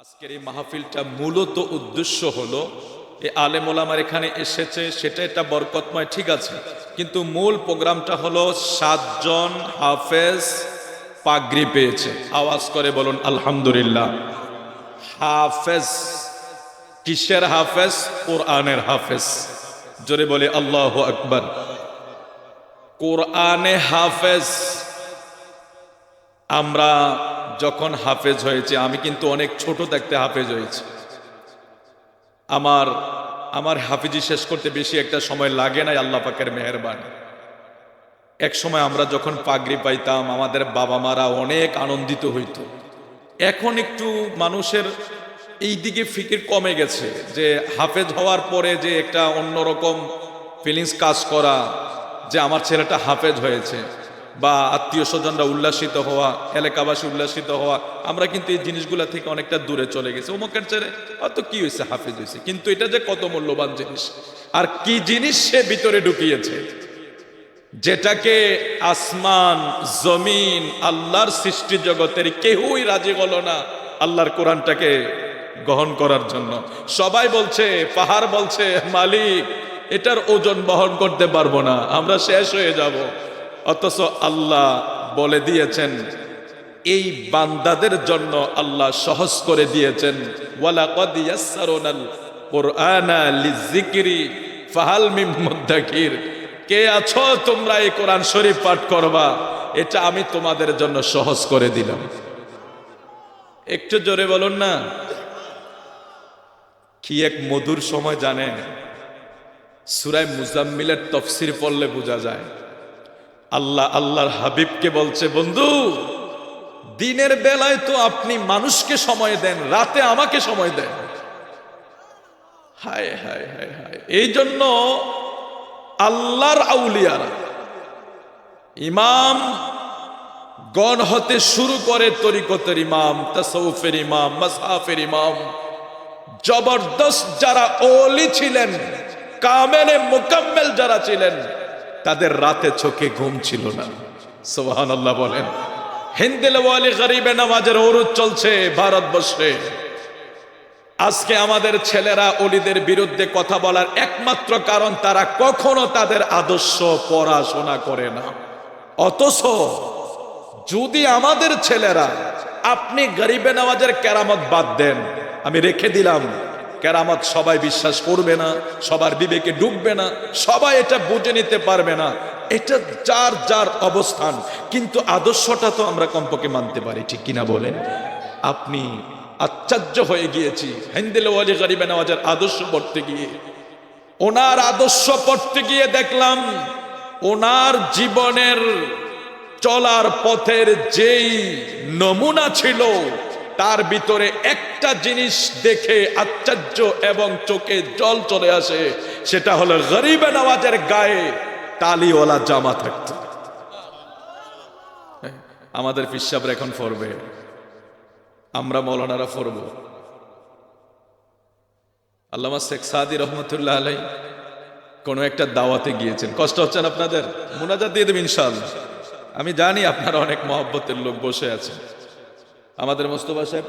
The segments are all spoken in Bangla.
আজকের এই মাহফিলটা মূলত উদ্দেশ্য হলো এই আলেম ওলামার এখানে এসেছে, সেটা একটা বরকতময়, ঠিক আছে, কিন্তু মূল প্রোগ্রামটা হলো 7 জন হাফেজ পাগড়ি পেয়েছে। আওয়াজ করে বলুন আলহামদুলিল্লাহ। হাফেজ কিসের হাফেজ? কোরআনের হাফেজ। জোরে বলে আল্লাহু আকবার। কোরআনে হাফেজ। আমরা যখন হাফেজ হয়েছে, আমি কিন্তু অনেক ছোট থাকতে হাফেজ হয়েছি। আমার হাফিজি শেষ করতে বেশি একটা সময় লাগে নাই, আল্লাহ পাকের মেহেরবানি। এক সময় আমরা যখন পাগড়ি পাইতাম, আমাদের বাবা মারা অনেক আনন্দিত হইত। এখন একটু মানুষের এই দিকে ফিকির কমে গেছে, যে হাফেজ হওয়ার পরে যে একটা অন্যরকম ফিলিংস কাজ করা, যে আমার ছেলেটা হাফেজ হয়েছে, বা আত্মীয় স্বজনরা উল্লাসিত হওয়া, এলাকাবাসী উল্লাসিত হওয়া, আমরা কিন্তু এই জিনিসগুলা থেকে অনেকটা দূরে চলে গেছি। অমুকের ছেলে হয়তো কি হয়েছে, হাফেজ হয়েছে, কিন্তু এটা যে কত মূল্যবান জিনিস, আর কি জিনিস সে ভিতরে ঢুকিয়েছে, যেটাকে আসমান জমিন আল্লাহর সৃষ্টি জগতের কেউই রাজি হলো না আল্লাহর কোরআনটাকে গ্রহণ করার জন্য। সবাই বলছে, পাহাড় বলছে, মালিক এটার ওজন বহন করতে পারবো না, আমরা শেষ হয়ে যাব। অথচ আল্লাহ বলে দিয়েছেন, এই বান্দাদের জন্য আল্লাহ সহজ করে দিয়েছেন, ওয়ালাকাদ ইয়াসসারনাল কুরআনা লিযিকরি ফাহাল মিন মুদ্দাকির। কে আছো তোমরা এই কোরআন শরীফ পাঠ করবা, এটা আমি তোমাদের জন্য সহজ করে দিলাম। একটু জোরে বলুন না। কি এক মধুর সময় জানেন? সূরা মুজাম্মিলের তাফসীর পড়লে বোঝা যায়। আল্লাহ আল্লাহর হাবিবকে বলছে, বন্ধু দিনের বেলায় তো আপনি মানুষকে সময় দেন, রাতে আমাকে সময় দেন। হায় হায় হায় হায়। এই জন্য আল্লাহর আউলিয়ারা, ইমাম গণ হতে শুরু করে, তরিকতের ইমাম, তাসাউফের ইমাম, মাযহাবের ইমাম, জবরদস্ত যারা ওলি ছিলেন, কামেলে মুকাম্মেল যারা ছিলেন, তাদের রাতে চোখে ঘুম ছিল না। সুবহানাল্লাহ বলেন। হিন্দিল ওয়ালি গরিবে নামাজের ওরুদ চলছে ভারতবর্ষে। আজকে আমাদের ছেলেরা ওলিদের বিরুদ্ধে কথা বলার একমাত্র কারণ, তারা কখনো তাদের আদর্শ পড়াশোনা করে না। অথচ যদি আমাদের ছেলেরা, আপনি গরিবে নামাজের কেরামত বাদ দেন, আমি রেখে দিলাম, কেরামত সবাই বিশ্বাস করবে না, সবার বিবেকে ঢুকবে না, সবাই এটা বুঝে নিতে পারবে না, এটা যার যার অবস্থান, কিন্তু আদর্শটা তো আমরা কমপক্ষে মানতে পারি, ঠিক কিনা বলেন? আপনি আশ্চর্য হয়ে গিয়েছি হিন্দিল ওয়ালি গরিবে নওয়াজের আদর্শ পড়তে গিয়ে। ওনার আদর্শ পড়তে গিয়ে দেখলাম, ওনার জীবনের চলার পথের যেই নমুনা ছিল, তার ভিতরে একটা জিনিস দেখে আশ্চর্য এবং চোখে জল চলে আসে, সেটা হলো গরিবে নওয়াজের গায়ে তালিওয়ালা জামা থাকত। আমাদের পীর সাহেবরা এখন পড়বে, আমরা মৌলানারা পড়ব। আল্লামা শেখ সাদি রহমতুল্লাহ আলাই কোনো একটা দাওয়াতে গিয়েছেন। কষ্ট হচ্ছেন আপনাদের? মুনাজাত দিয়ে দেবেন ইনশাআল্লাহ। আমি জানি আপনারা অনেক মহব্বতের লোক বসে আছেন। আমাদের মোস্তফা সাহেব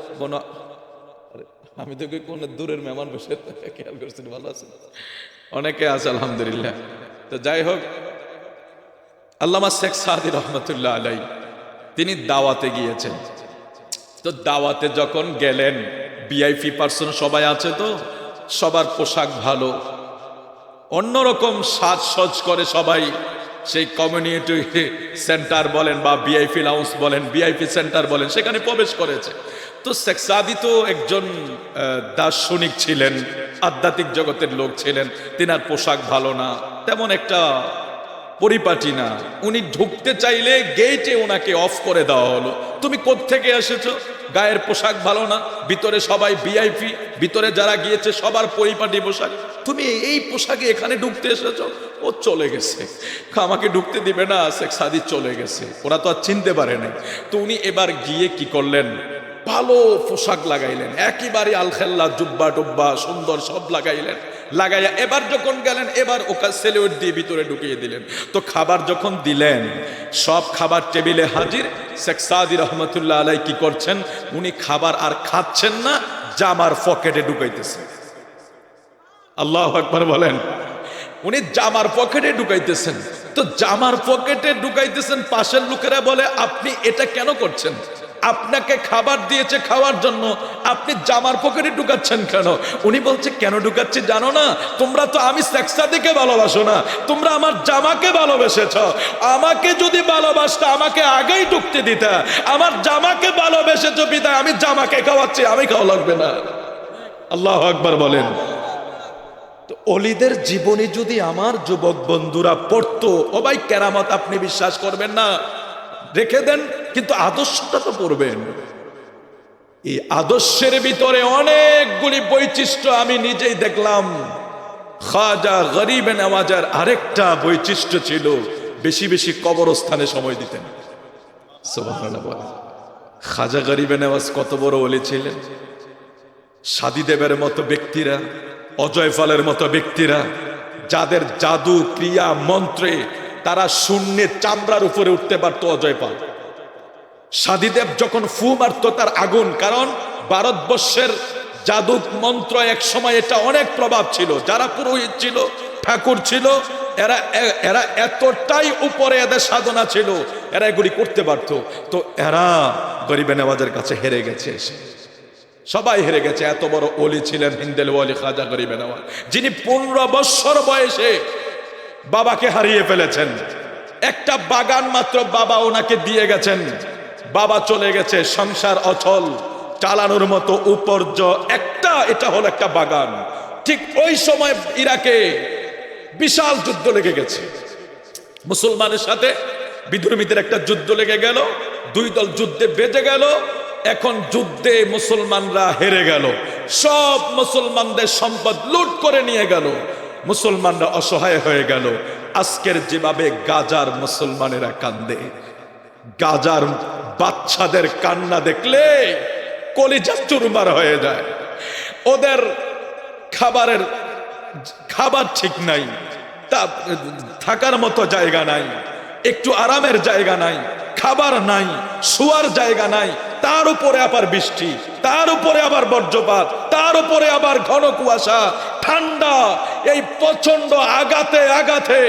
আমি তো কোন দূরের মেহমান বসে, খেয়াল করছেন? ভালো আছেন? অনেকে আছে আলহামদুলিল্লাহ। তো যাই হোক, আল্লামা শেখ সাদি রহমতুল্লাহ আলাই তিনি দাওয়াতে গিয়েছেন। তো দাওয়াতে যখন গেলেন, ভিআইপি পার্সন সবাই আছে, তো সবার পোশাক ভালো, অন্যরকম সাজসজ্জ করে সবাই। সেই কমিউনিটি সেন্টার বলেন বা ভিআইপি লাউঞ্জ বলেন, ভিআইপি সেন্টার বলেন, সেখানে প্রবেশ করেছে। তো শেখ সাদি তো একজন দার্শনিক ছিলেন, আধ্যাত্মিক জগতের লোক ছিলেন। তিনার পোশাক ভালো না, তেমন একটা পরিপাটি না। উনি ঢুকতে চাইলে গেটে ওনাকে অফ করে দেওয়া হলো। তুমি কোত্থেকে এসেছো? গায়ের পোশাক ভালো না, ভিতরে সবাই ভিআইপি, ভিতরে যারা গিয়েছে সবার পরিপাটি পোশাক, তুমি এই পোশাকে এখানে ঢুকতে এসেছো? ও চলে গেছে, আমাকে ঢুকতে দিবে না। শেখ সাদি চলে গেছে, ওরা তো আর চিনতে পারে না। তো উনি এবার গিয়ে কি করলেন, ভালো পোশাক লাগাইলেন, একেবারে আলখেল্লা জুব্বা টুব্বা সুন্দর সব লাগাইলেন। লাগাইয়া এবার যখন গেলেন, এবার ওকে সেলিউট দিয়ে ভিতরে ঢুকিয়ে দিলেন। তো খাবার যখন দিলেন, সব খাবার টেবিলে হাজির। শেখ সাদি রহমতুল্লাহ আলাই কি করছেন, উনি খাবার আর খাচ্ছেন না, জামার পকেটে ঢুকাইতেছে। আল্লাহু আকবার বলেন। উনি জামার পকেটে ঢুকাইতেছেন। তো জামার পকেটে ঢুকাইতেছেন, পাশের লোকেরা বলে আপনি এটা কেন করছেন? আপনাকে খাবার দিয়েছে খাওয়ার জন্য, আপনি জামার পকেটে ঢুকাচ্ছেন কেন? উনি বলছে কেন ঢুকাচ্ছি জানো না? তোমরা তো আমি সেক্সাদিকে ভালোবাসো না, তোমরা আমার জামাকে ভালোবেসেছ। আমাকে যদি ভালোবাসতা আমাকে আগেই ঢুকতে দিতা, আমার জামাকে ভালোবেসেছ বিদায় আমি জামাকে খাওয়াচ্ছি, আমি খাওয়া লাগবে না। আল্লাহু আকবার বলেন। তো অলিদের জীবনী যদি আমার যুবক বন্ধুরা পড়তো, ও ভাই কেরামত আপনি বিশ্বাস করবেন না, রেখে দেন, কিন্তু আদর্শটা তো পড়বেন। এই আদর্শের ভিতরে অনেকগুলি বৈশিষ্ট্য আমি নিজেই দেখলাম। খাজা গরিবে নওয়াজের আরেকটা বৈশিষ্ট্য ছিল, বেশি বেশি কবরস্থানে সময় দিতেন। সুবহানাল্লাহ বলেন। খাজা গরিবে নওয়াজ কত বড় ওলি ছিলেন। সাদিদেবের মতো ব্যক্তিরা, অজয় ফলের মতো ব্যক্তিরা, যাদের জাদু ক্রিয়া মন্ত্রে তারা শূন্যের চামড়ার উপরে উঠতে পারত অজয় পাল। সাদিদেব যখন ফু মারত তার আগুন, কারণ ভারতবর্ষের জাদু মন্ত্র এক সময় এটা অনেক প্রভাব ছিল। যারা পুরোহিত ছিল, ঠাকুর ছিল, এরা এরা এতটাই উপরে এদের সাধনা ছিল, এরা এগুলি করতে পারত। তো এরা গরিবে নওয়াজের কাছে হেরে গেছে, এসে সবাই হেরে গেছে। এত বড় ওলি ছিলেন হিন্দেল ওয়ালি খাজা গরিবে নওয়াজ, যিনি 15 বছর বয়সে বাবাকে হারিয়ে ফেলেছেন। একটা বাগান মাত্র বাবা ওনাকে দিয়ে গেছেন, বাবা চলে গেছে, সংসার অচল, চালানোর মতো উপর্য একটা, এটা হলো একটা বাগান। ঠিক ওই সময় ইরাকে বিশাল যুদ্ধ লেগে গেছে, মুসলমানের সাথে বিধর্মীদের একটা যুদ্ধ লেগে গেল, দুই দল যুদ্ধে বেজে গেল। এখন যুদ্ধে মুসলমানরা হেরে গেল, সব মুসলমানদের সম্পদ লুট করে নিয়ে গেল, মুসলমানরা অসহায় হয়ে গেল। আজকের যেভাবে গাজার মুসলমানেরা কান্দে, গাজার বাচ্চাদের কান্না দেখলে কলিজা চুরমার হয়ে যায়। ওদের খাবার ঠিক নাই, তা থাকার মতো জায়গা নাই, একটু আরামের জায়গা নাই, খাবার নাই, শোয়ার জায়গা নাই, তার উপরে আবার বৃষ্টি, তার উপরে আবার বজ্রপাত, তার উপরে আবার ঘন কুয়াশা, ঠান্ডা, এই প্রচন্ড আঘাতে আঘাতে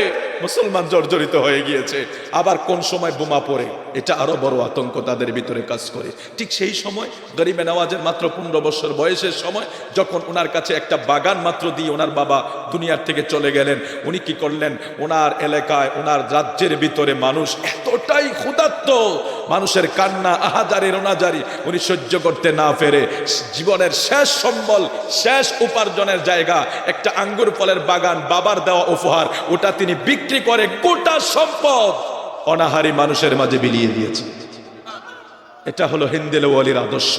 মুসলমান জর্জরিত হয়ে গিয়েছে। আবার কোন সময় বোমা পড়ে, এটা আরো বড় আতঙ্ক তাদের ভিতরে কাজ করে। ঠিক সেই সময় গরিবে নওয়াজের মাত্র 15 বছর বয়সের সময়, যখন ওনার কাছে একটা বাগান মাত্র দিয়ে ওনার বাবা দুনিয়ার থেকে চলে গেলেন, উনি কি করলেন, ওনার এলাকায় ওনার রাজ্যের ভিতরে মানুষ এতটাই ক্ষুধার্ত, মানুষের কান্না আহাজারি রোনাজারি উনি সহ্য করতে না পেরে জীবনের শেষ সম্বল, শেষ উপার্জনের জায়গা একটা আঙ্গুর ফলের বাগান, বাবার দেওয়া উপহার, ওটা তিনি বিক্রি করে গোটা সম্পদ অনাহারী মানুষের মাঝে বিলিয়ে দিয়েছে। এটা হলো হিন্দেল ওয়ালির আদর্শ।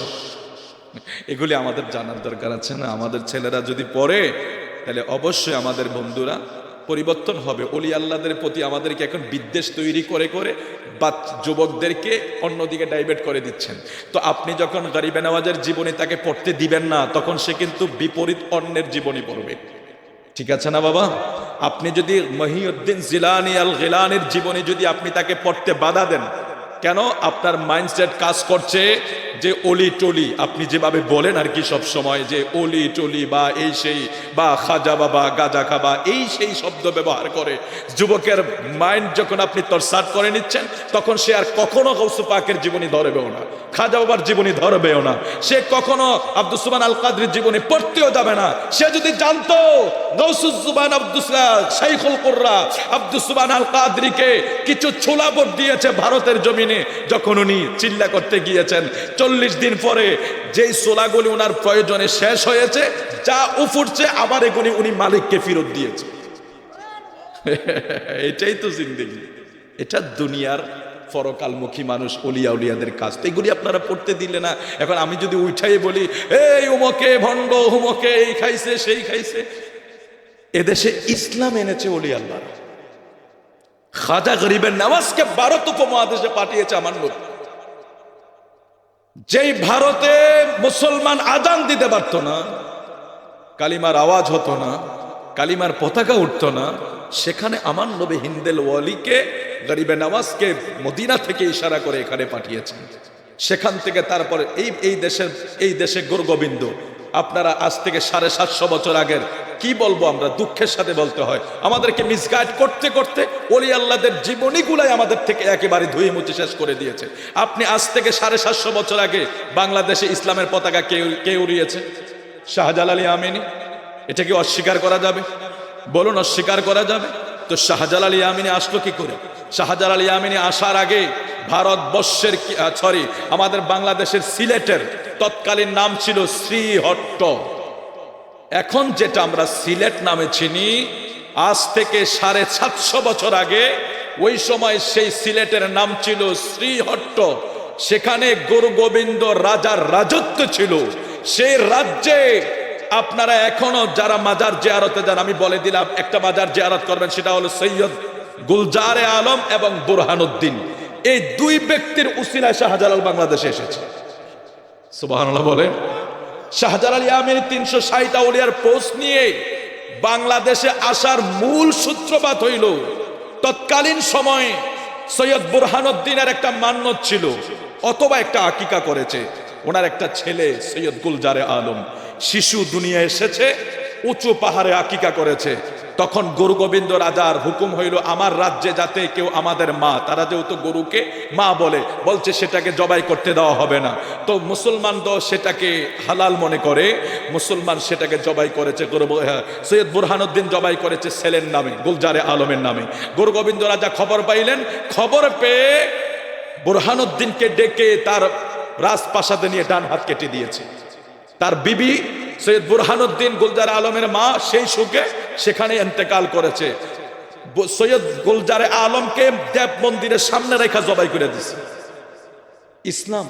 এগুলি আমাদের জানার দরকার আছে না? আমাদের ছেলেরা যদি পড়ে তাহলে অবশ্যই আমাদের বন্ধুরা পরিবর্তন হবে। ওলি আল্লাহদের প্রতি আমাদেরকে এখন বিদ্বেষ তৈরি করে করে বা যুবকদেরকে অন্যদিকে ডাইভার্ট করে দিচ্ছেন। তো আপনি যখন গরিবে নওয়াজের জীবনী তাকে পড়তে দিবেন না, তখন সে কিন্তু বিপরীত অন্যের জীবনী পড়বে। ঠিক আছে না বাবা? আপনি যদি মহিউদ্দিন জিলানী আল গিলানির জীবনী যদি আপনি তাকে পড়তে বাধা দেন, কেন? আপনার মাইন্ডসেট কাজ করছে যে অলি টলি, আপনি যেভাবে বলেন আর কি সব সময়, যে অলি টলি বা এই সেই বা খাজা বাবা গাজা খাবা এই সেই শব্দ ব্যবহার করে যুবকের মাইন্ড যখন আপনি তরসাট করে নিচ্ছেন, তখন সে আর কখনো গাউসে পাকের জীবনী ধরবেও না, খাজা বাবার জীবনী ধরবেও না, সে কখনো আব্দুস সুবহান আল কাদরির জীবনী পড়তেও যাবে না। সে যদি জানতো গাউসুজ জুবান শাইখুল কুররা আব্দুস সুবহান আল কাদরিকে কিছু ছোলা ভোট দিয়েছে ভারতের জমিনে, যখন উনি চিল্লা করতে গিয়েছেন, 40 দিন পরে যেই সোলাগুলি ওনার প্রয়োজনে শেষ হয়েছে, যা উফুরছে আবার এগুলি উনি মালিককে ফেরত দিয়েছে। এটাই তো জিন্দেগি, এটা দুনিয়ার পরকালমুখী মানুষ ওলিয়া উলিয়াদের কাজ। তো এগুলি আপনারা পড়তে দিলে না। এখন আমি যদি উঠাই বলি এই উমকে ভণ্ড, হুমকে এই খাইছে সেই খাইছে, এদেশে ইসলাম এনেছে ওলি আল্লাহ। খাজা গরিবের নওয়াজকে ভারত উপমহাদেশে পাঠিয়েছে আমার নবী। যেই ভারতে মুসলমান আজান দিতে পারত না, কালিমার আওয়াজ হতো না, কালিমার পতাকা উঠতো না, সেখানে আমার নবী হিন্দেল ওয়ালিকে গরিবে নওয়াজকে মদিনা থেকে ইশারা করে এখানে পাঠিয়েছেন। সেখান থেকে তারপরে এই দেশে গুরু গোবিন্দ আপনারা আজ থেকে 750 বছর আগের কি বলবো আমরা, দুঃখের সাথে বলতে হয়, আমাদেরকে মিসগাইড করতে করতে ওলি আল্লাহদের জীবনীগুলাই আমাদের থেকে একেবারে ধুয়ে মুছে শেষ করে দিয়েছে। আপনি আজ থেকে 750 বছর আগে বাংলাদেশে ইসলামের পতাকা কে উড়িয়েছে? শাহজালাল ইয়ামিনী। এটা কি অস্বীকার করা যাবে? বলুন, অস্বীকার করা যাবে? তো শাহজালাল ইয়ামিনী আসলো কি করে? শাহজালাল ইয়ামিনী আসার আগে ভারতবর্ষের আমাদের বাংলাদেশের সিলেটের তৎকালীন নাম ছিল শ্রীহট্ট। এখন যেটা আমরা সিলেট নামে চিনি, আজ থেকে 750 বছর আগে ওই সময় সেই সিলেটের নাম ছিল শ্রীহট্ট। সেখানে গুরু গোবিন্দ রাজার রাজত্ব ছিল। সেই রাজ্যে আপনারা এখনো যারা মাজার জিয়ারতে যান, আমি বলে দিলাম একটা মাজার জিয়ারত করবেন, সেটা হলো সৈয়দ গুলজারে আলম এবং বুরহানুদ্দিন। এই দুই ব্যক্তির উসিলায় শাহজালাল বাংলাদেশে এসেছে। সুবহানাল্লাহ বলে। শাহজালাল ইয়ামিনী 360 আউলিয়ার পোস্ট নিয়ে বাংলাদেশে আসার মূল সূত্রপাত হইল তৎকালীন সময়ে সৈয়দ বুরহানুদ্দিনের একটা মান্যত ছিল, অথবা একটা আকিকা করেছে। ওনার একটা ছেলে সৈয়দ গুলজারে আলম শিশু দুনিয়া এসেছে, উঁচু পাহাড়ে আকিকা করেছে। তখন গুরু গোবিন্দ রাজার হুকুম হইল আমার রাজ্যে যাতে কেউ আমাদের মা, তারা যেহেতু গরুকে মা বলছে সেটাকে জবাই করতে দেওয়া হবে না। তো মুসলমান তো সেটাকে হালাল মনে করে, মুসলমান সেটাকে জবাই করেছে। সৈয়দ বুরহানুদ্দিন জবাই করেছে ছেলের নামে, গুলজারে আলমের নামে। গুরু গোবিন্দ রাজা খবর পাইলেন, খবর পেয়ে বুরহানুদ্দিনকে ডেকে তার রাজপ্রাসাদে নিয়ে ডান হাত কেটে দিয়েছে। তার বিবি সৈয়দ বুরহানুদ্দিন গুলজারে আলমের মা সেই সুখে সেখানে ইন্তেকাল করেছে। সৈয়দ গুলজারে আলমকে দেব মন্দিরের সামনে রেখা জবাই করে দিছে। ইসলাম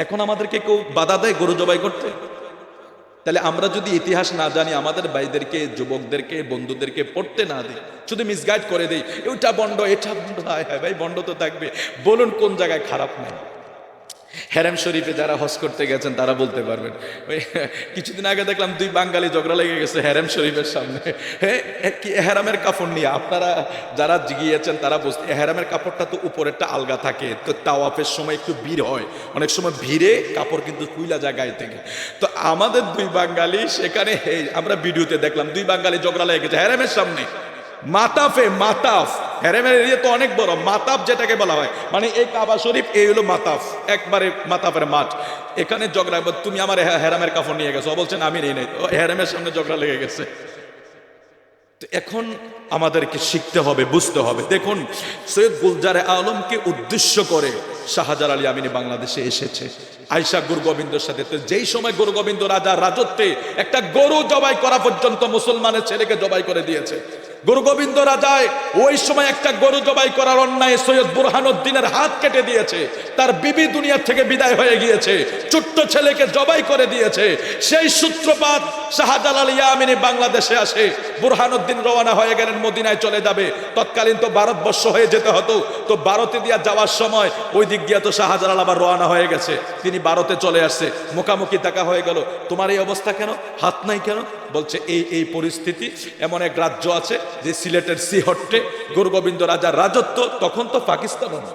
এখন আমাদেরকে কেউ বাধা দেয় গরু জবাই করতে? তাহলে আমরা যদি ইতিহাস না জানি, আমাদের ভাইদেরকে, যুবকদেরকে, বন্ধুদেরকে পড়তে না দিই, শুধু মিসগাইড করে দেই, ওটা বন্ড, এটা বন্ড, হায় হায় ভাই বন্ড তো থাকবে। বলুন কোন জায়গায় খারাপ নাই? হেরেম শরীফে যারা হজ করতে গেছেন তারা বলতে পারবেন। ওই কিছুদিন আগে দেখলাম দুই বাঙালি ঝগড়া লেগে গেছে হেরেম শরীফের সামনে। হেরামের কাপড় নিয়ে আপনারা যারা গিয়েছেন তারা বুঝতে, হেরামের কাপড়টা তো উপরেরটা আলগা থাকে, তো তাওয়াফের সময় একটু ভিড় হয়, অনেক সময় ভিড়ে কাপড় কিন্তু কুইলা যায় গায়ে থেকে। তো আমাদের দুই বাঙালি সেখানে, আমরা ভিডিওতে দেখলাম দুই বাঙালি ঝগড়া লেগে গেছে হেরামের সামনে। মাতাফ হেরেমের এরিয়া তো অনেক বড়। মাতাফ যেটাকে বলা হয়, মানে এই কাবা শরীফ, এই হলো মাতাফ, একবারে মাতাফের মাঠ। এখানে ঝগড়া, তুমি আমার হেরামের কাপড় নিয়ে গেছো, বলছেন আমি নিয়ে নেই, হেরামের সামনে ঝগড়া লেগে গেছে। তো এখন আমাদেরকে শিখতে হবে, বুঝতে হবে। দেখুন, সৈয়দ গুলজারে আলমকে উদ্দেশ্য করে শাহজালাল ইয়ামিনী বাংলাদেশে এসেছে আয়েশা গুরু গোবিন্দর সাথে। তো যেই সময় গুরু গোবিন্দ রাজার রাজত্বে একটা গরু জবাই করা পর্যন্ত মুসলমানের ছেলেকে জবাই করে দিয়েছে। গুরু গোবিন্দ রাজায় ওই সময় একটা গরু জবাই করার অন্যায় সৈয়দ বুরহানুদ্দিনের হাত কেটে দিয়েছে। তার বিবি দুনিয়া থেকে বিদায় হয়ে গিয়েছে, ছোট্ট ছেলেকে জবাই করে দিয়েছে। সেই সূত্রপাত শাহজালাল ইয়ামিনী বাংলাদেশে আসে। বুরহানুদ্দিন রওনা হয়ে গেলেন মদিনায় চলে যাবে। তৎকালীন তো ভারতবর্ষ হয়ে যেতে হতো, তো ভারতে দিয়া যাওয়ার সময় ওই দিক দিয়ে তো শাহজালাল আবার রওনা হয়ে গেছে, তিনি ভারতে চলে আসছে। মুখামুখি দেখা হয়ে গেল, তোমার এই অবস্থা কেন, হাত নাই কেন? বলছে এই পরিস্থিতি, এমন এক রাজ্য আছে যে সিলেটের শ্রীহট্টে গুরু গোবিন্দ রাজার রাজত্ব। তখন তো পাকিস্তান না,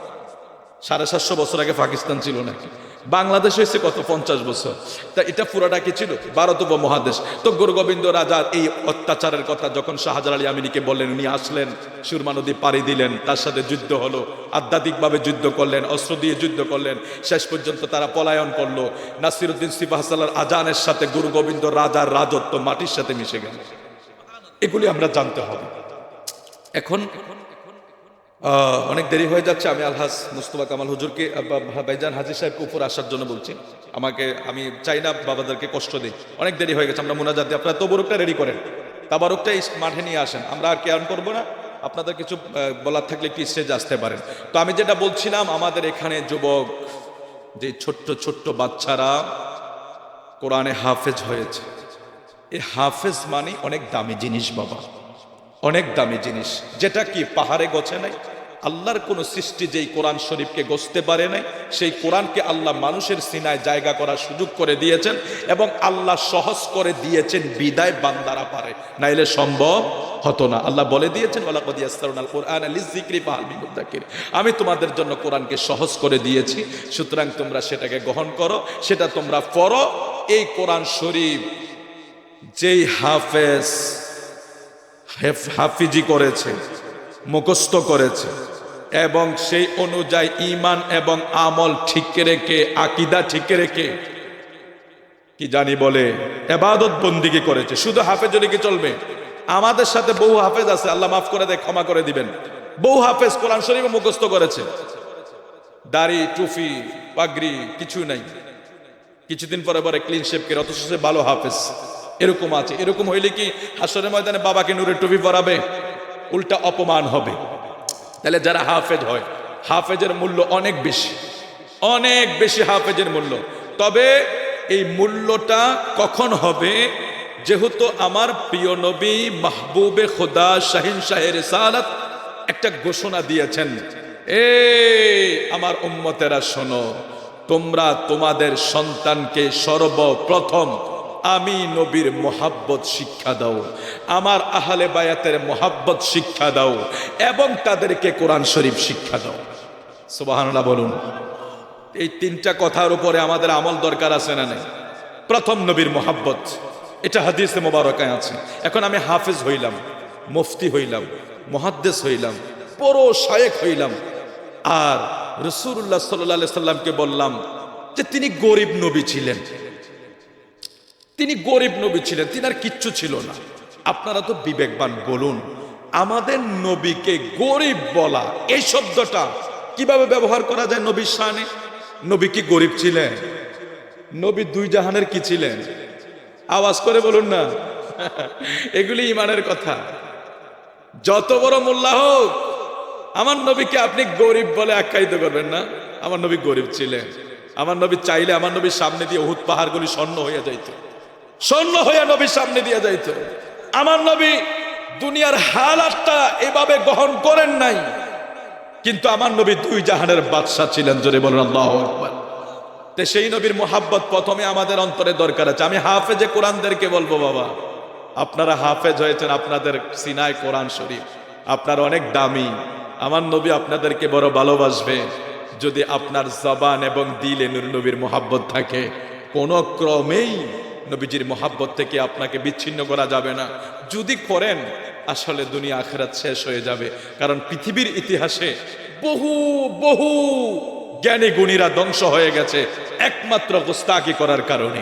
750 বছর আগে পাকিস্তান ছিল নাকি? বাংলাদেশ হয়েছে কত, 50 বছর। তা এটা পুরাটা কি ছিল? ভারত উপমহাদেশ। তো গুরু গোবিন্দ রাজার এই অত্যাচারের কথা যখন শাহজালাল ইয়ামিনীকে বললেন, উনি আসলেন, সুরমা নদী পাড়ি দিলেন, তার সাথে যুদ্ধ হলো, আধ্যাত্মিকভাবে যুদ্ধ করলেন, অস্ত্র দিয়ে যুদ্ধ করলেন, শেষ পর্যন্ত তারা পলায়ন করলো। নাসিরউদ্দিন সিপাহসালার আজানের সাথে গুরু গোবিন্দ রাজার রাজত্ব মাটির সাথে মিশে গেল। এগুলি আমরা জানতে হবে। এখন অনেক দেরি হয়ে যাচ্ছে, আমি আলহাজ মুস্তফা কামাল হুজুরকে, ভাইজান হাজী সাহেবকে উপর আসার জন্য বলছি। আমি চাই না বাবাদেরকে কষ্ট দিই, অনেক দেরি হয়ে গেছে। আমরা মোনাজাত দিই, আপনারা তবরুকটা রেডি করেন, তাবারুকটা মাঠে নিয়ে আসেন। আমরা আর কেয়ার করবো না, আপনাদের কিছু বলার থাকলে একটু স্টেজে আসতে পারেন। তো আমি যেটা বলছিলাম, আমাদের এখানে যুবক যে ছোট্ট ছোট্ট বাচ্চারা কোরআনে হাফেজ হয়েছে, এই হাফেজ মানে অনেক দামি জিনিস বাবা, অনেক দামি জিনিস, যেটা কি পাহাড়ে গছে নাই। আল্লাহর কোন সৃষ্টি যেই কোরআন শরীফকে গছতে পারে নাই, সেই কোরআনকে আল্লাহ মানুষের সিনায় জায়গা করার সুযোগ করে দিয়েছেন, এবং আল্লাহ সহজ করে দিয়েছেন বিদায় বান্দারা পারে, নাইলে সম্ভব হতো না। আল্লাহ বলে দিয়েছেন, ওয়ালাকাদ ইয়াসসারনাল কুরআনা লিযিকরি ফাহাল মিন মুদ্দাকির, আমি তোমাদের জন্য কোরআনকে সহজ করে দিয়েছি, সুতরাং তোমরা সেটাকে গ্রহণ করো, সেটা তোমরা পড়ো। এই কোরআন শরীফ যেই হাফেজ হাফিজি করেছে, মুখস্থ করেছে এবং সেই অনুযায়ী ঈমান এবং আমল ঠিক রেখে, আকীদা ঠিক রেখে কি জানি বলে ইবাদত বন্দেগী করেছে, শুধু হাফেজ হলে কি চলবে? আমাদের সাথে বহু হাফেজ আছে, আল্লাহ মাফ করে দেয়, ক্ষমা করে দিবেন। বহু হাফেজ কোরআন শরীফ মুখস্থ করেছে, দাড়ি টুপি পাগড়ি কিছু নাই, কিছুদিন পরে পরে ক্লিন শেভ করে, অথচ সে ভালো হাফেজ। এরকম আছে। এরকম হইলে কি হাসরের ময়দানে বাবাকে নূরের টুপি পরাবে? উল্টা অপমান হবে। তাহলে যারা হাফেজ হয়, হাফেজের মূল্য অনেক বেশি, অনেক বেশি হাফেজের মূল্য। তবে এই মূল্যটা কখন হবে? যেহেতু আমার প্রিয় নবী মাহবুবে খোদা শাহিন শাহে রিসালাত একটা ঘোষণা দিয়েছেন, এই আমার উম্মতেরা শোনো, তোমরা তোমাদের সন্তানকে সর্বপ্রথম আমি নবীর মোহাব্বত শিক্ষা দাও, আমার আহলে বায়াতের মোহাব্বত শিক্ষা দাও এবং তাদেরকে কোরআন শরীফ শিক্ষা দাও। সুবহানাল্লাহ বলুন। এই তিনটা কথার উপরে আমাদের আমল দরকার আছে না নাই? প্রথম নবীর মোহাব্বত, এটা হাদিসে মোবারকায় আছে। এখন আমি হাফেজ হইলাম, মুফতি হইলাম, মুহাদ্দিস হইলাম, বড় শায়েখ হইলাম, আর রাসূলুল্লাহ সাল্লাল্লাহু আলাইহি সাল্লামকে বললাম যে তিনি গরিব নবী ছিলেন, তিনি গরিব নবী ছিলেন, তিনার কিচ্ছু ছিল না। আপনারা তো বিবেকবান, বলুন আমাদের নবীকে গরিব বলা, এই শব্দটা কিভাবে ব্যবহার করা যায় নবীর শানে? নবী কি গরিব ছিলেন? নবী দুই জাহানের কি ছিলেন? আওয়াজ করে বলুন না। এগুলি ইমানের কথা। যত বড় মোল্লা হোক, আমার নবীকে আপনি গরিব বলে আখ্যায়িত করবেন না। আমার নবী গরিব ছিলেন। আমার নবী চাইলে আমার নবীর সামনে দিয়ে উহুদ পাহাড়গুলি স্বর্ণ হয়ে যাইত, স্বর্ণ হয়ে নবীর সামনে দিয়ে যাইত। আমার নবী দুনিয়ার হালাতটা এভাবে গ্রহণ করেন নাই, কিন্তু আমার নবী দুই জাহানের বাদশা ছিলেন। জোরে বলুন আল্লাহু আকবার। তে সেই নবীর মোহাব্বত প্রথমে আমাদের অন্তরে দরকার আছে। আমি হাফেজে কোরআনদেরকে বলবো, বাবা আপনারা হাফেজ হয়েছেন, আপনাদের সিনায় কোরআন শরীফ, আপনার অনেক দামি। আমার নবী আপনাদেরকে বড় ভালোবাসবে যদি আপনার জবান এবং দিলে নূর নবীর মোহাব্বত থাকে। কোনো ক্রমেই নবীজির মোহাব্বত থেকে আপনাকে বিচ্ছিন্ন করা যাবে না। যদি করেন, আসলে দুনিয়া আখিরাত শেষ হয়ে যাবে। কারণ পৃথিবীর ইতিহাসে বহু বহু জ্ঞানী গুণীরা ধ্বংস হয়ে গেছে একমাত্র গোস্তাকি করার কারণে,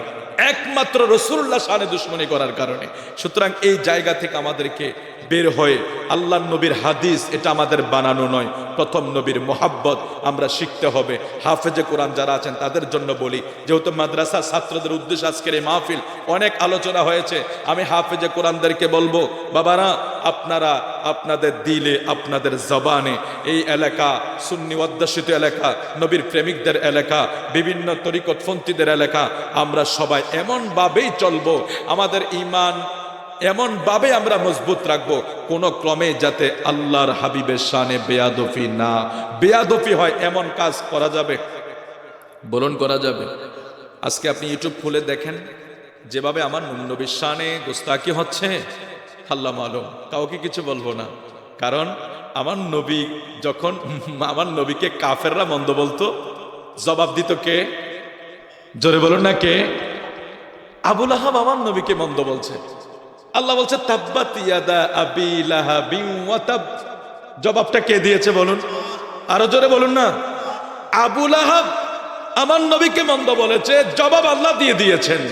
একমাত্র রাসূলুল্লাহ শানে দুশমনী করার কারণে। সুতরাং এই জায়গা থেকে আমাদেরকে বের হয়ে আল্লাহর নবীর হাদিস, এটা আমাদের বানানো নয়, প্রথম নবীর মোহাব্বত আমরা শিখতে হবে। হাফেজে কোরআন যারা আছেন তাদের জন্য বলি, যেহেতু মাদ্রাসা ছাত্রদের উদ্দেশ্যে আজকের এই মাহফিল, অনেক আলোচনা হয়েছে, আমি হাফেজে কোরআনদেরকে বলবো, বাবারা আপনারা আপনাদের দিলে, আপনাদের জবানে, এই এলাকা সুন্নি অধ্যুষিত এলাকা, নবীর প্রেমিকদের এলাকা, বিভিন্ন তরিকতপন্থীদের এলাকা, আমরা সবাই এমন ভাবেই চলবো, আমাদের ঈমান এমন ভাবে আমরা মজবুত রাখবো, কোন ক্রমে যাতে আল্লাহর হাবিবের শানে বেয়াদফি না, বেয়াদফি হয় এমন কাজ করা যাবে, বলুন করা যাবে? আজকে আপনি ইউটিউব খুলে দেখেন, যেভাবে আমার নবীর শানে গোস্তাকি হচ্ছে, আল্লাহ মালুম, কাউকে কিছু বলবো না। কারণ আমার নবী যখন, আমার নবীকে কাফেররা মন্দ বলতো, জবাব দিত কে? জোরে বলুন না কে? আবু লাহাব আমার নবীকে মন্দ বলছে। আল্লাহ বলছে তাব্বাত ইয়াদা আবি লাহাবিন ওয়া তাব। জবাবটা কে দিয়েছে বলুন? আরো জোরে বলুন না। আবু লাহাব আমার নবীকে মন্দ বলেছে, জবাব আল্লাহ দিয়ে দিয়েছেন।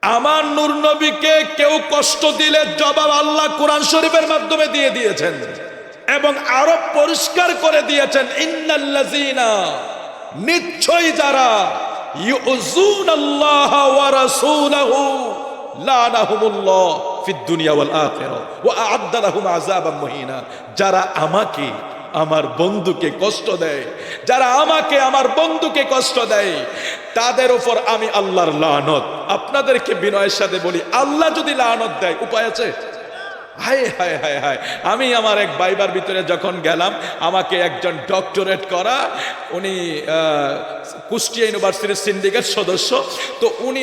আমার নূর নবীকে কেউ কষ্ট দিলে জবাব আল্লাহ কোরআন শরীফের মাধ্যমে দিয়ে দিয়েছেন এবং আরো পরিষ্কার করে দিয়েছেন, ইন্নাল্লাযীনা, নিশ্চয়ই যারা, ইউযুনাল্লাহ ওয়া রাসূলাহু লানাহুমুল্লাহ ফিদ দুনিয়া ওয়াল আখিরাহ ওয়া আ'আদ্দা লাহুম আযাবাম মুহিনা। যারা আমাকে, আমার বন্ধুকে কষ্ট দেয়, যারা আমাকে, আমার বন্ধুকে কষ্ট দেয়, তাদের উপর আমি আল্লাহর লানত। আপনাদেরকে বিনয়ের সাথে বলি, আল্লাহ যদি লানত দেয়, উপায় আছে? হায় হায় হায় হায়, আমি আমার এক বাইবার ভিতরে যখন গেলাম, আমাকে একজন ডক্টরেট করা, উনি কুষ্টিয়া ইউনিভার্সিটির সিন্ডিকেট সদস্য, তো উনি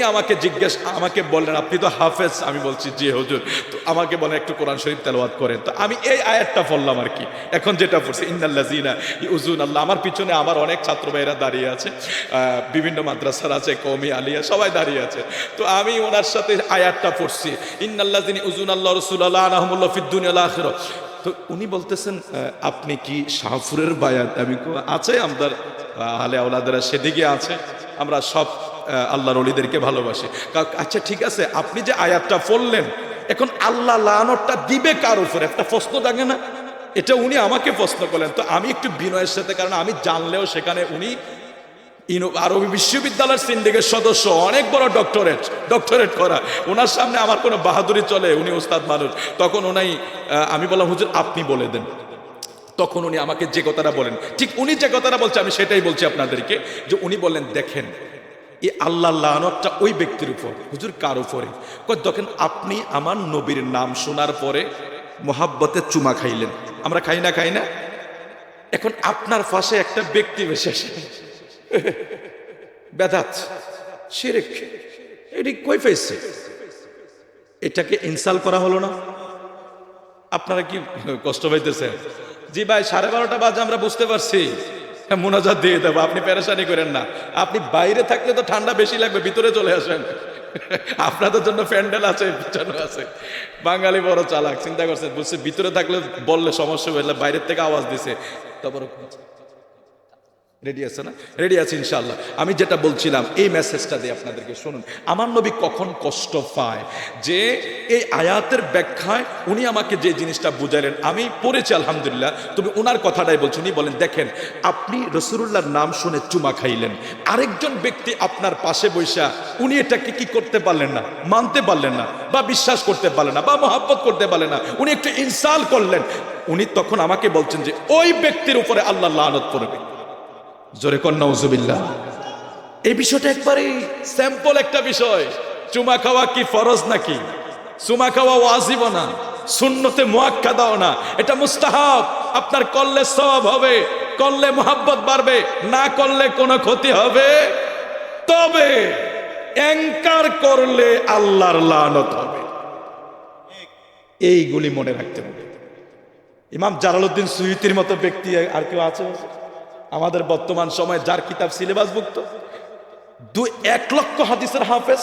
আমাকে বললেন আপনি তো হাফেজ, আমি বলছি জি হুজুর, তো আমাকে বলেন একটু কোরআন শরীফ তেলাওয়াত করেন। তো আমি এই আয়াতটা পড়লাম আর কি, এখন যেটা পড়ছি ইন্নাল্লাযীনা ইউযুনাল্লাহ। আমার পিছনে আমার অনেক ছাত্র ভাইরা দাঁড়িয়ে আছে, বিভিন্ন মাদ্রাসার আছে, কওমি আলিয়া, সবাই দাঁড়িয়ে আছে। তো আমি ওনার সাথে আয়াতটা পড়ছি, ইন্নাল্লাযীনা ইউযুনাল্লাহ রাসূলাল্লাহ আনহুমুল্লাহ ফিদ দুনিয়া ওয়াল আখিরাহ। তো উনি বলতেছেন আপনি কি শাহপুরের বায়াত? আমি আছে, আমাদের আহলে আওলাদেরা সেদিকে আছে, আমরা সব আল্লাহর ওলিদেরকে ভালোবাসি। আচ্ছা ঠিক আছে, আপনি যে আয়াতটা পড়লেন, এখন আল্লাহ লানতটা দিবে কার উপরে? একটা প্রশ্ন থাকে না? এটা উনি আমাকে প্রশ্ন করলেন। তো আমি একটু বিনয়ের সাথে, কারণ আমি জানলেও সেখানে উনি আরবি বিশ্ববিদ্যালয়ের সিন্ডিকেট সদস্য, অনেক বড় ডক্টরেট করা, ওনার সামনে আমার কোনো বাহাদুরি চলে? উনি ওস্তাদ মানুষ। তখন আমি বললাম হুজুর আপনি বলে দেন। তখন উনি আমাকে যে কথাটা বলেন, ঠিক উনি যে কথাটা বলছে আমি সেটাই বলছি আপনাদেরকে, যে উনি বললেন দেখেন এই আল্লাহর লানতটা ওই ব্যক্তির উপর। হুজুর কার উপরে? দেখেন আপনি আমার নবীর নাম শোনার পরে মোহাব্বতে চুমা খাইলেন, আমরা খাই না? এখন আপনার পাশে একটা ব্যক্তি বিশেষ বেদাত শিরক, এটি কই পেয়েছে? এটাকে ইনসাল করা হলো না? আপনারা কি কষ্ট পাইতেছেন? জি ভাই, 12:30 বাজে, আমরা বুঝতে পারছি, মুনাজাত দিয়ে দেবো, আপনি পেরেশানি করেন না। আপনি বাইরে থাকলে তো ঠান্ডা বেশি লাগবে, ভিতরে চলে আসেন, আপনাদের জন্য প্যান্ডেল আছে, পিছনে আছে। বাঙালি বড় চালাক, চিন্তা করছে, বলছে ভিতরে থাকলে বললে সমস্যা হইলে বাইরের থেকে আওয়াজ দিছে। তারপর রেডি আছে না? রেডি আছে ইনশাআল্লাহ। আমি যেটা বলছিলাম, এই মেসেজটা দিয়ে আপনাদেরকে শুনুন। আমার নবী কখন কষ্ট পায়, যে এই আয়াতের ব্যাখ্যায় উনি আমাকে যে জিনিসটা বুঝাইলেন, আমি পড়েছি আলহামদুলিল্লাহ, তবে ওনার কথাটাই বলছি। উনি বলেন দেখেন, আপনি রাসূলুল্লাহর নাম শুনে চুমা খাইলেন, আরেকজন ব্যক্তি আপনার পাশে বৈশা, উনি এটাকে কি করতে পারলেন না? মানতে পারলেন না, বা বিশ্বাস করতে পারলেন না, বা মহব্বত করতে পারলেন না, উনি একটু ইনসাল করলেন। উনি তখন আমাকে বলছেন যে ওই ব্যক্তির উপরে আল্লাহর লানত পড়বে। জোরে কর নাউজুবিল্লাহ। এই বিষয়টা একবারে স্যাম্পল একটা বিষয়। চুমা খাওয়া কি ফরজ নাকি? চুমা খাওয়া ওয়াজিব না, সুন্নতে মুআক্কাদাও না, এটা মুস্তাহাব। আপনার করলে সওয়াব হবে, করলে মুহাব্বত বাড়বে, না করলে কোনো ক্ষতি হবে। তবে এনকার করলে আল্লাহর লানত হবে। এইগুলি মনে রাখতে হবে। ইমাম জালালউদ্দিন সুয়ুতির মতো ব্যক্তি আর কেউ আছে আমাদের বর্তমান সময়ে, যার কিতাব সিলেবাসভুক্ত? 1 লক্ষ হাদিসের হাফেজ,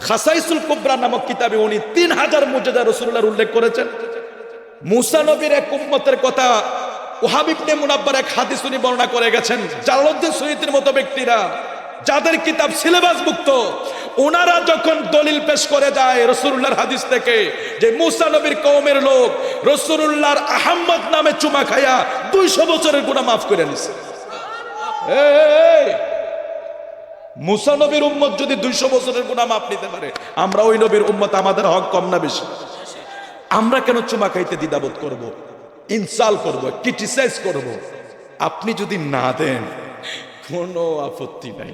খাসাইসুল কুবরা নামক কিতাবে উনি 3000 মুজিজা রাসূলুল্লাহর উল্লেখ করেছেন। মুসা নবীর এক উম্মতের কথা ওহাব ইবনে মুনাব্বার এক হাদিস উনি বর্ণনা করে গেছেন। জালালউদ্দিন সুয়ুতির মতো ব্যক্তিরা, যাদের কিতাব সিলেবাসভুক্ত, ওনারা যখন দলিল পেশ করে যায় রাসূলুল্লাহর হাদিস থেকে, যে মুসা নবীর কওমের লোক রাসূলুল্লাহর আহমদ নামে চুমা খায়া 200 বছরের গুনাহ মাফ করে নিছে। মুসা নবীর উম্মত যদি 200 বছরের গুনাহ মাফ নিতে পারে, আমরা ওই নবীর উম্মত, আমাদের হক কম না বেশি? আমরা কেন চুমা খাইতে দ্বিধাবোধ করব? ইনসাল করব, ক্রিটিসাইজ করব? আপনি যদি না দেন কোনো আপত্তি নাই,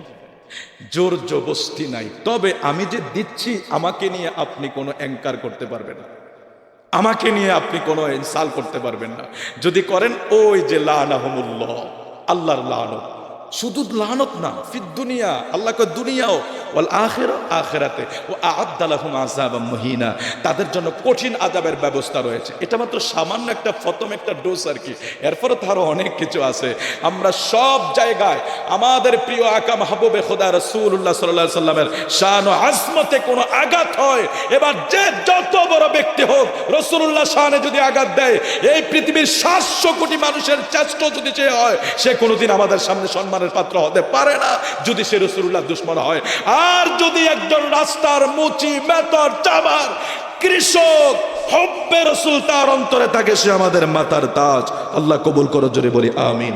জোর জবরদস্তি নাই। তবে আমি যে দিচ্ছি, আমাকে নিয়ে আপনি কোনো অ্যাঙ্কার করতে পারবেন না, আমাকে নিয়ে আপনি কোনো ইনসাল করতে পারবেন না। যদি করেন, ওই যে লানাহুমুল্লাহ, আল্লাহর লানত। শুধু লানত না, ফিদ দুনিয়া, আল্লাহ কয় দুনিয়াও, ওয়াল আখিরা, আখিরাতে, ও আ'আদ্দা লাহুম আযাবাম মুহিনা, তাদের জন্য কঠিন আযাবের ব্যবস্থা রয়েছে। এটা মাত্র সামান্য একটা প্রথম একটা ডোজ আর কি, এরপরে তো আরো অনেক কিছু আছে। আমরা সব জায়গায় আমাদের প্রিয় আকা মাহবুবে খোদা রাসূলুল্লাহ সাল্লাল্লাহু আলাইহি সাল্লামের শান ও আজমতে কোনো আঘাত হয়, এবার যে যত বড় ব্যক্তি হোক, রাসূলুল্লাহ শানে যদি আঘাত দেয়, এই পৃথিবীর 700 কোটি মানুষের চেষ্ট যদি সে হয়, সে কোনোদিন আমাদের সামনে সম্মানের পাত্র হতে পারে না, যদি সে রাসূলুল্লাহর দুশমন হয়। আর যদি একজন রাস্তার মুচি, মেতর, চামার, কৃষক, হব্বে রাসূল তার অন্তরে থাকে, সে আমাদের মাথার তাজ। আল্লাহ কবুল করো, জোরে বলি আমিন।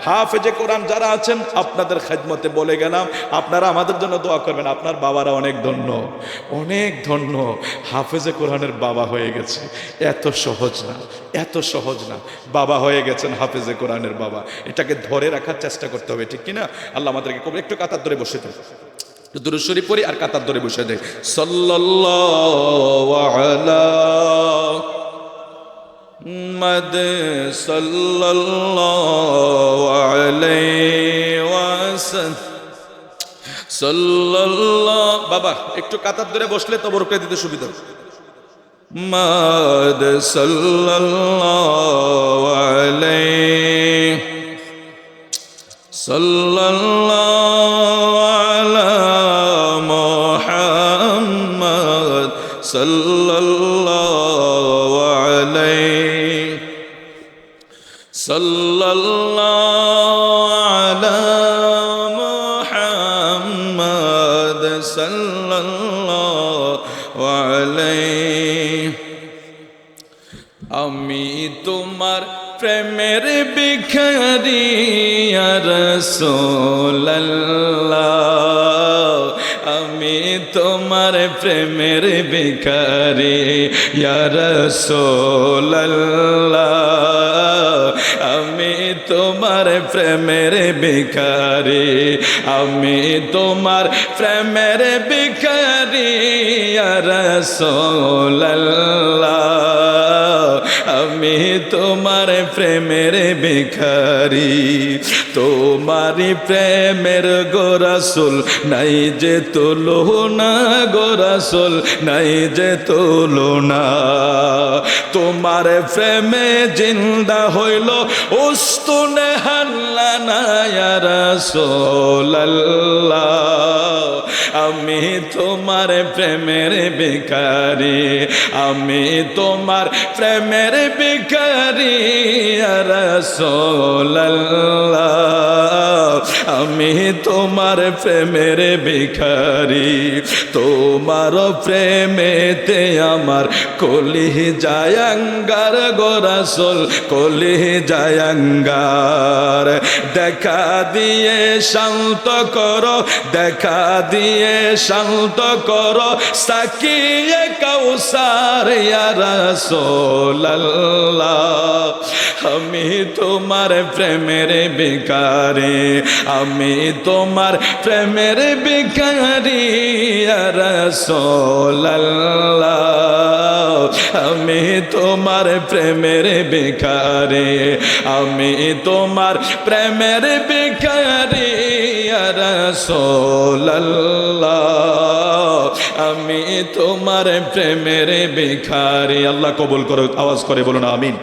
হাফেজে কোরআন যারা আছেন, আপনাদের খেদমতে বলে গেলাম, আপনারা আমাদের জন্য দোয়া করবেন। আপনার বাবারা অনেক ধন্য, অনেক ধন্য, হাফেজে কোরআনের বাবা হয়ে গেছে। এত সহজ না, এত সহজ না, বাবা হয়ে গেছেন, হাফেজে কোরআনের বাবা। এটাকে ধরে রাখার চেষ্টা করতে হবে, ঠিক কিনা? আল্লাহ আমাদেরকে কবুল। একটু কাতার ধরে বসে থাকি, দুরূদ শরীফ পড়ি আর কাতার ধরে বসে যাই। সাল্লাল্লাহু আলা মদ সাল্লাল্লাহু আলাইহি ওয়াসাল্লাম সাল্লাল্লাহু। বাবা একটু কাতার ধরে বসলে তো বরকত দিতে সুবিধা। মদ সাল্লাল্লাহু আলাইহি সাল্লাল্লাহু আলা মুহাম্মদ সাল্লাল্লাহু আলাইহি সাল্লাল্লাহু আলা মুহাম্মদ সাল্লাল্লাহু আলাইহি। আমি তোমার প্রেমের ভিখারি ইয়া রাসূলুল্লাহ, আমি তোমার প্রেমের ভিখারি ইয়া রাসূলুল্লাহ, আমি তোমার প্রেমের ভিখারি, আমি তোমার প্রেমের ভিখারি ইয়া রাসূলুল্লাহ, আমি তোমার প্রেমের ভিখারি। তোমারি প্রেমের গো রাসূল নাই যে তুলনা, গো রাসূল নাই যে তুলনা। তোমার প্রেমে জিন্দা হইল উস্তুনে হাল্লানা ইয়া রাসূলুল্লাহ, আমি তোমার প্রেমের ভিখারি, আমি তোমার প্রেমের ভিখারি ইয়া রাসূলুল্লাহ, আমি তোমার প্রেমের ভিখারি। তোমার প্রেমেতে আমার কলি জায়াঙ্গার গো রাসূল, কলি জায়াঙ্গার। দেখা দিয়ে শান্ত করো, দেখা দিয়ে শান্ত করো সাকিয়ে কাউসার ইয়া রাসূলুল্লাহ, আমি তোমার প্রেমের ভিখারি, আমি তোমার প্রেমের ভিখারি ইয়া রাসূলুল্লাহ, আমি তোমার প্রেমের ভিখারি, আমি তোমার প্রেমের ভিখারি ইয়া রাসূলুল্লাহ, আমি তোমার প্রেমের ভিখারি। আল্লাহ কবুল করুক। আওয়াজ করে বলুন আমিন।